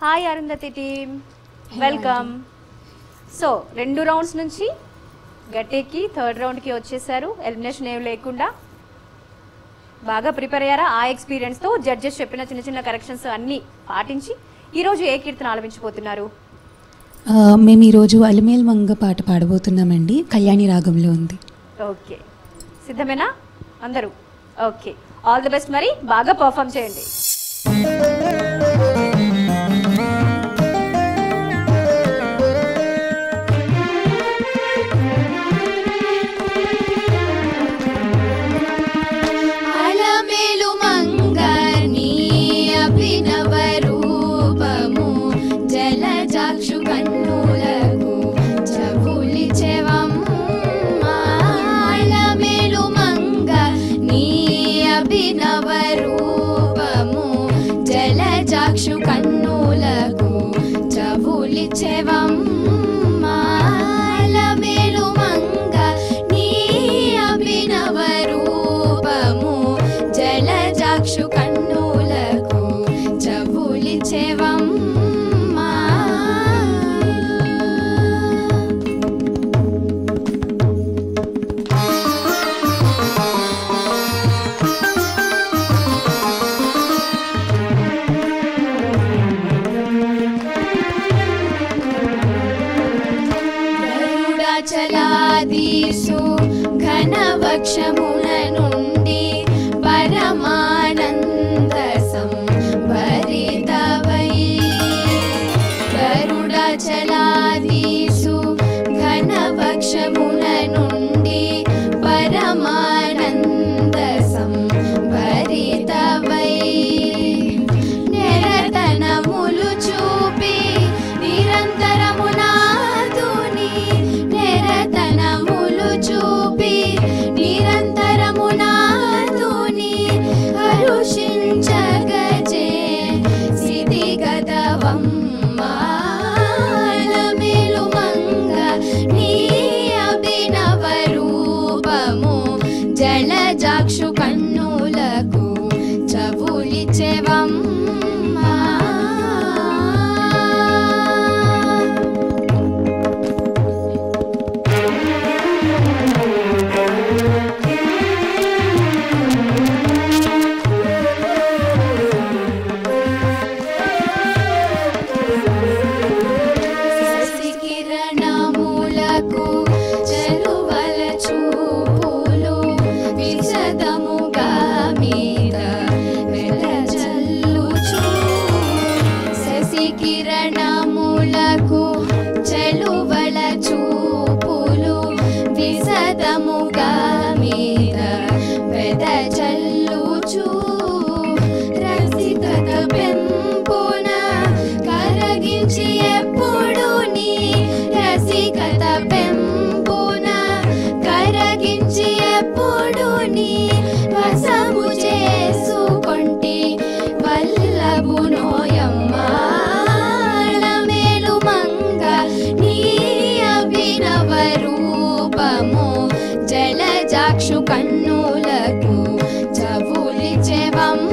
Hi Arundhati team, welcome. So 2 rounds నుంచి గట్టెక్కి 3rd రౌండ్కి వచ్చేసారు. Elimination ఏం లేకుండా బాగా ప్రిపేర్ అయ్యారా? ఆ ఎక్స్పీరియన్స్తో జడ్జెస్ చెప్పిన చిన్న చిన్న కరెక్షన్స్ అన్నీ పాటించి ఈరోజు ఏ కీర్తన ఆలపించబోతున్నారు? మేము ఈరోజు అలిమేల్ మంగ పాట పాడబోతున్నామండి. కళ్యాణి రాగంలో ఉంది. ఓకే, సిద్ధమేనా అందరూ? Okay, all the best. మరి బాగా పర్ఫామ్ చేయండి. చాక్షు కన్నులకు చవులిచెవమ్మ అలమేలు మంగ నీ అభినవ రూపము జలజాక్షు కన్నులకు చవులిచెవమ్మ. చలాదీసు ఘనవక్షమున నుండి పరమానంద సంభరితవై గరుడ చలాదీసు ఘనవక్షమున నుండి పరమానంద సంభరితవై నిరతనములు చూపి నిరంతరము చూపి నిరంతరము నాదుని హరుషించగజే సిద్ధిగతవమ్మ అలమేలు మంగ నీ అభినవ రూపము జలజాక్షు కన్నులకు చవులిచెవమ్మ. కిరణములకు చెలువల చూపులు విశదముగా మీద వెదజల్లుచు రసికత పెంపున కరగించి ఎప్పుడు నీ రసికత పెంపున కరగించి ఎప్పుడు నీ వసము చేసుకొంటి వల్లభు నోయమ్మ రూపము జలజాక్షు కన్నులకు చవులిచెవమ్మ.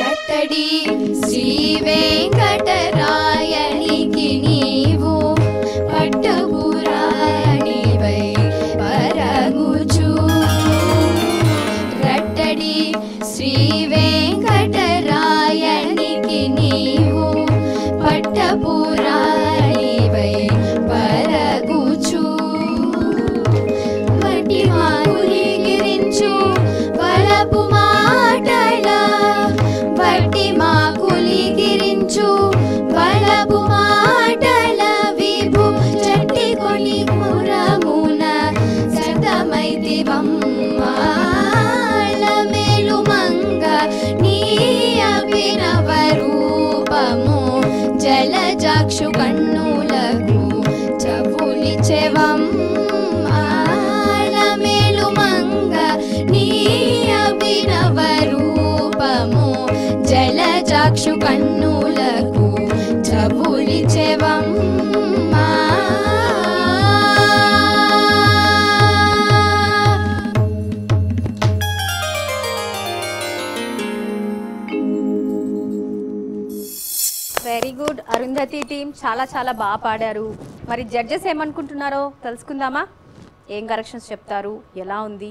గట్టడి శ్రీ వెంకటరాయనికి నీవు పట్టపురాణివై పరగుచు రట్టడి శ్రీ వెంకటరాయనికి నీవు పట్టపురాణివై పరగుచు మటి మాకులిగిరించు వలపు మాటల బట్టి మాకులిగిరించు వలపు మాటల విభు చట్టి కొని మురమున సతమైతివమ్మ అలమేలు మంగ చక్షు కన్నులకు జబులిచెవమ్మా వెరీ గుడ్ అరుంధతి టీం, చాలా చాలా బాగా పాడారు. మరి జడ్జెస్ ఏమనుకుంటున్నారో తెలుసుకుందామా? ఏం కరెక్షన్స్ చెప్తారు, ఎలా ఉంది?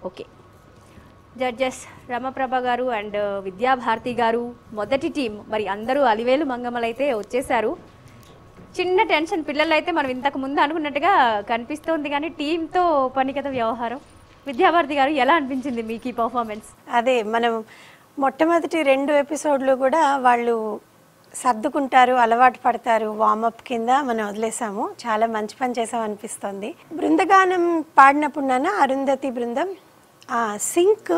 ఓకే జడ్జెస్ రమప్రభ గారు అండ్ విద్యాభారతి గారు, మొదటి టీం. మరి అందరూ అలివేలు మంగమ్మలైతే వచ్చేసారు. చిన్న టెన్షన్, పిల్లలు అయితే మనం ఇంతకు ముందు అనుకున్నట్టుగా కనిపిస్తోంది, కానీ టీంతో పని కదా వ్యవహారం. విద్యాభారతి గారు, ఎలా అనిపించింది మీకు ఈ పర్ఫార్మెన్స్? అదే మనం మొట్టమొదటి 2 ఎపిసోడ్లు కూడా వాళ్ళు సర్దుకుంటారు, అలవాటు పడతారు, వార్మప్ కింద మనం వదిలేసాము. చాలా మంచి పని చేసాం అనిపిస్తుంది. బృందగానం పాడినప్పుడు నాన్న అరుంధతి బృందం సింక్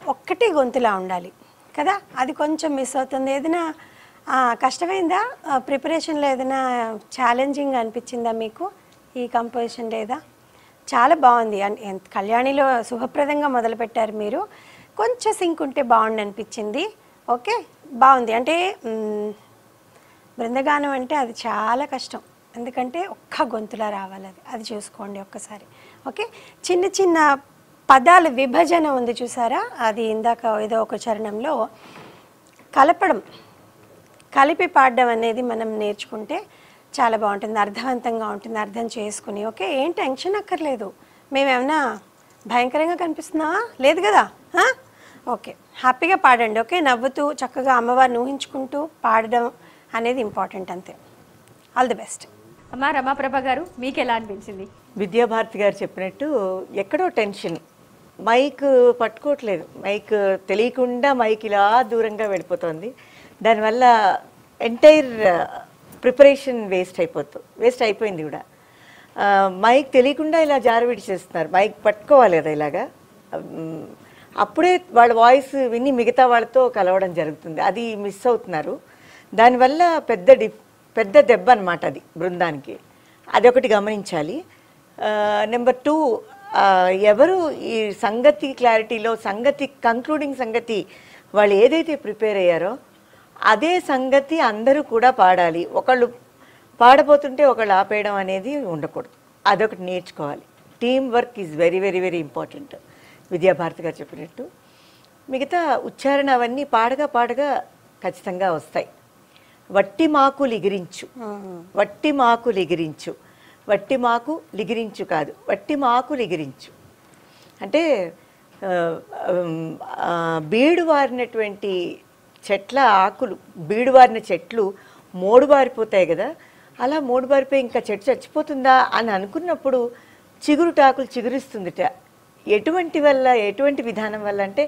ఒక్కటి గొంతులా ఉండాలి కదా, అది కొంచెం మిస్ అవుతుంది. ఏదైనా కష్టమైందా ప్రిపరేషన్లో? ఏదైనా ఛాలెంజింగ్ అనిపించిందా మీకు ఈ కంపోజిషన్? లేదా చాలా బాగుంది. కళ్యాణిలో శుభప్రదంగా మొదలుపెట్టారు మీరు. కొంచెం సింక్ ఉంటే బాగుండి అనిపించింది. ఓకే బాగుంది. అంటే బృందగానం అంటే అది చాలా కష్టం, ఎందుకంటే ఒక్క గొంతులా రావాలి. అది చూసుకోండి ఒక్కసారి. ఓకే చిన్న చిన్న పదాల విభజన ఉంది చూసారా, అది ఇందాక ఏదో ఒక చరణంలో కలపడం, కలిపి పాడడం అనేది మనం నేర్చుకుంటే చాలా బాగుంటుంది, అర్థవంతంగా ఉంటుంది, అర్థం చేసుకుని. ఓకే ఏం టెన్షన్ అక్కర్లేదు. మేమేమన్నా భయంకరంగా కనిపిస్తున్నావా? లేదు కదా. ఓకే హ్యాపీగా పాడండి. ఓకే నవ్వుతూ చక్కగా అమ్మవారిని ఊహించుకుంటూ పాడడం అనేది ఇంపార్టెంట్, అంతే. All the best. అమ్మా రమాప్రభ గారు, మీకు ఎలా అనిపించింది? విద్యాభారతి గారు చెప్పినట్టు ఎక్కడో టెన్షన్, మైక్ పట్టుకోవట్లేదు, మైక్ తెలియకుండా మైక్ ఇలా దూరంగా వెళ్ళిపోతుంది. దానివల్ల ఎంటైర్ ప్రిపరేషన్ వేస్ట్ అయిపోయింది కూడా. మైక్ తెలియకుండా ఇలా జారవిడి చేస్తున్నారు. మైక్ పట్టుకోవాలి కదా ఇలాగా, అప్పుడే వాళ్ళ వాయిస్ విని మిగతా వాళ్ళతో కలవడం జరుగుతుంది. అది మిస్ అవుతున్నారు. దానివల్ల పెద్ద దెబ్బ అనమాట అది బృందానికి. అదొకటి గమనించాలి. నెంబర్ 2, ఎవరు ఈ సంగతి క్లారిటీలో కంక్లూడింగ్ సంగతి వాళ్ళు ఏదైతే ప్రిపేర్ అయ్యారో అదే సంగతి అందరూ కూడా పాడాలి. ఒకళ్ళు పాడబోతుంటే ఒకళ్ళు ఆపేయడం అనేది ఉండకూడదు. అదొకటి నేర్చుకోవాలి. Team work is very very very important. Vidya Bharati గారు చెప్పినట్టు మిగతా ఉచ్చారణ అవన్నీ పాడగా ఖచ్చితంగా వస్తాయి. వట్టి మాకు లిగిరించు, వట్టి మాకు లిగిరించు, వట్టి మాకు లిగిరించు కాదు, వట్టి మాకు లిగిరించు అంటే బీడువారినటువంటి చెట్ల ఆకులు, బీడువారిన చెట్లు మోడుబారిపోతాయి కదా, అలా మోడుబారిపోయి ఇంకా చెట్టు చచ్చిపోతుందా అని అనుకున్నప్పుడు చిగురుటాకులు చిగురిస్తుందిట. ఎటువంటి విధానం వల్ల అంటే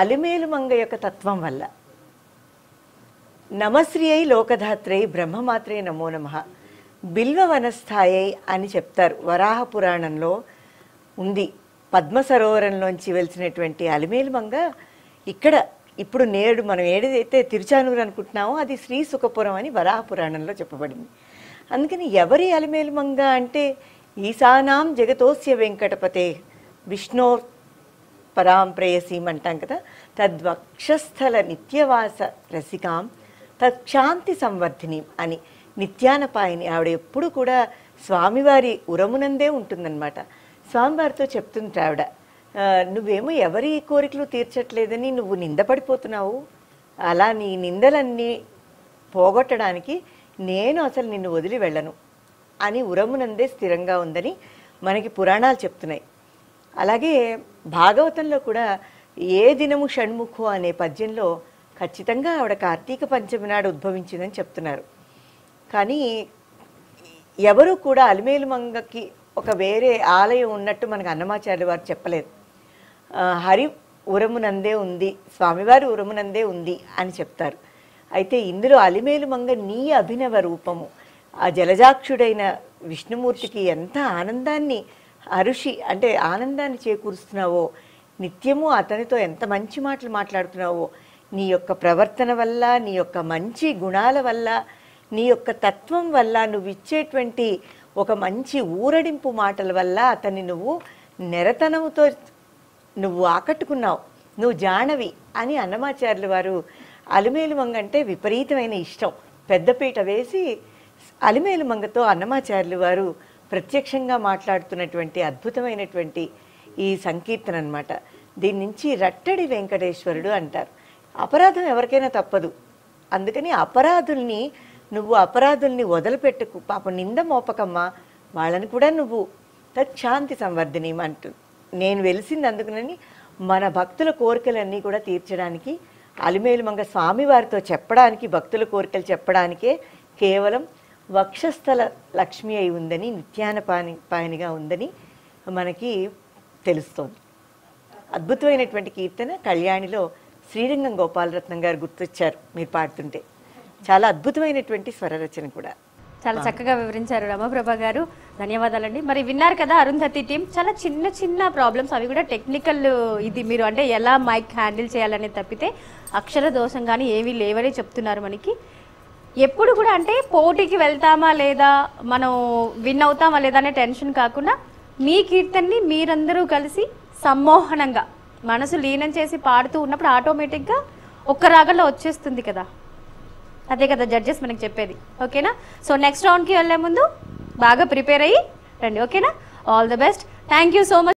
అలిమేలు మంగ యొక్క తత్వం వల్ల. నమశ్రీ అయి లోకధాత్రై బ్రహ్మమాత్రే నమో నమః బిల్వ వనస్థాయై అని చెప్తారు. వరాహ పురాణంలో ఉంది. పద్మ సరోవరంలోంచి వెలిసినటువంటి అలిమేలు మంగ ఇక్కడ ఇప్పుడు నేడు మనం ఏదైతే తిరుచానూరు అనుకుంటున్నామో అది శ్రీ సుఖపురం అని వరాహ పురాణంలో చెప్పబడింది. అందుకని ఎవరి అలిమేలు మంగ అంటే ఈశానాం జగతోస్య వెంకటపతే విష్ణో పరాం ప్రేయసీం అంటాం కదా. తద్వక్షస్థల నిత్యవాస రసికాం తత్శాంతి సంవర్ధిని అని నిత్యానపాయని ఆవిడ ఎప్పుడు కూడా స్వామివారి ఉరమునందే ఉంటుందన్నమాట. స్వామివారితో చెప్తుంది ఆవిడ, నువ్వేమో ఎవరి కోరికలు తీర్చట్లేదని నువ్వు నిందపడిపోతున్నావు, అలా నీ నిందలన్నీ పోగొట్టడానికి నేను అసలు నిన్ను వదిలి వెళ్ళను అని ఉరమునందే స్థిరంగా ఉందని మనకి పురాణాలు చెప్తున్నాయి. అలాగే భాగవతంలో కూడా ఏ దినము షణ్ముఖు అనే పద్యంలో ఖచ్చితంగా ఆవిడ కార్తీక పంచమి నాడు ఉద్భవించిందని చెప్తున్నారు. కానీ ఎవరు కూడా అలిమేలు మంగకి ఒక వేరే ఆలయం ఉన్నట్టు మనకు అన్నమాచార్యుల వారు చెప్పలేదు. హరి ఉరమునందే ఉంది, స్వామివారి ఉరమునందే ఉంది అని చెప్తారు. అయితే ఇందులో అలిమేలు మంగ నీ అభినవ రూపము, ఆ జలజాక్షుడైన విష్ణుమూర్తికి ఎంత ఆనందాన్ని అంటే ఆనందాన్ని చేకూరుస్తున్నావో, నిత్యము అతనితో ఎంత మంచి మాటలు మాట్లాడుతున్నావో, నీ యొక్క ప్రవర్తన వల్ల, నీ యొక్క మంచి గుణాల వల్ల, నీ యొక్క తత్వం వల్ల, నువ్వు ఇచ్చేటువంటి ఒక మంచి ఊరడింపు మాటల వల్ల అతన్ని నువ్వు నెరతనముతో నువ్వు ఆకట్టుకున్నావు, నువ్వు జానవి అని అన్నమాచార్యుల వారు అలిమేలు మంగ అంటే విపరీతమైన ఇష్టం. పెద్దపీట వేసి అలిమేలు మంగతో అన్నమాచార్యులు వారు ప్రత్యక్షంగా మాట్లాడుతున్నటువంటి అద్భుతమైనటువంటి ఈ సంకీర్తన అన్నమాట. దీని నుంచి రట్టడి వెంకటేశ్వరుడు అంటారు. అపరాధం ఎవరికైనా తప్పదు, అందుకని నువ్వు అపరాధుల్ని వదిలిపెట్టుకు, పాప నింద మోపకమ్మా, వాళ్ళని కూడా నువ్వు తచ్చాంతి సంవర్ధిని అంటూ నేను వెలిసింది అందుకునని మన భక్తుల కోరికలన్నీ కూడా తీర్చడానికి అలిమేలు మంగ స్వామివారితో చెప్పడానికి, భక్తుల కోరికలు చెప్పడానికే కేవలం వక్షస్థల లక్ష్మి అయి ఉందని, నిత్యానపానిగా ఉందని మనకి తెలుస్తోంది. అద్భుతమైనటువంటి కీర్తన కళ్యాణిలో శ్రీరంగం గోపాలరత్నం గారు గుర్తొచ్చారు మీరు పాడుతుంటే. చాలా అద్భుతమైనటువంటి స్వరరచన కూడా. చాలా చక్కగా వివరించారు రమప్రభ గారు, ధన్యవాదాలండి. మరి విన్నారు కదా అరుంధతి టీం, చాలా చిన్న చిన్న ప్రాబ్లమ్స్, అవి కూడా టెక్నికల్, ఇది మీరు అంటే ఎలా మైక్ హ్యాండిల్ చేయాలనే తప్పితే అక్షర దోషం కానీ ఏమీ లేవని చెప్తున్నారు మనకి. ఎప్పుడు కూడా అంటే పోటీకి వెళ్తామా లేదా, మనం విన్ అవుతామా లేదా అనే టెన్షన్ కాకుండా మీ కీర్తనని మీరందరూ కలిసి సమ్మోహనంగా మనసు లీనం చేసి పాడుతూ ఉన్నప్పుడు ఆటోమేటిక్గా ఒక్క రాగంలో వచ్చేస్తుంది కదా, అదే కదా జడ్జెస్ మనకి చెప్పేది. ఓకేనా? సో నెక్స్ట్ రౌండ్కి వెళ్ళే ముందు బాగా ప్రిపేర్ అయ్యి రండి. ఓకేనా? All the best. Thank you so much.